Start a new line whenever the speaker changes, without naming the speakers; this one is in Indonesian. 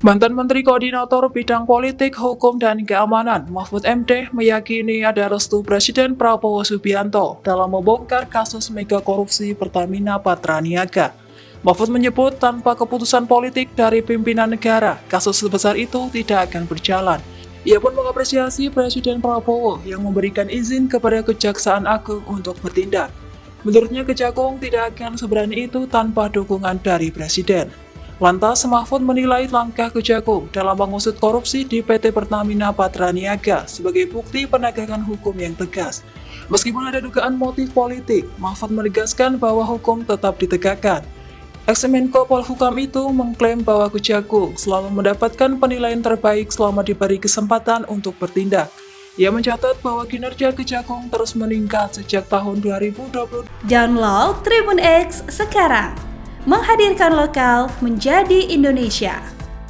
Mantan Menteri Koordinator Bidang Politik, Hukum, dan Keamanan Mahfud MD meyakini ada restu Presiden Prabowo Subianto dalam membongkar kasus mega korupsi Pertamina Patraniaga. Mahfud menyebut tanpa keputusan politik dari pimpinan negara, kasus sebesar itu tidak akan berjalan. Ia pun mengapresiasi Presiden Prabowo yang memberikan izin kepada Kejaksaan Agung untuk bertindak. Menurutnya Kejagung tidak akan seberani itu tanpa dukungan dari Presiden. Lantas, Mahfud menilai langkah Kejagung dalam mengusut korupsi di PT Pertamina Patraniaga sebagai bukti penegakan hukum yang tegas. Meskipun ada dugaan motif politik, Mahfud menegaskan bahwa hukum tetap ditegakkan. Ex-Menko Polhukam itu mengklaim bahwa Kejagung selalu mendapatkan penilaian terbaik selama diberi kesempatan untuk bertindak. Ia mencatat bahwa kinerja Kejagung terus meningkat sejak tahun 2020.
Download Tribun X sekarang, menghadirkan lokal menjadi Indonesia.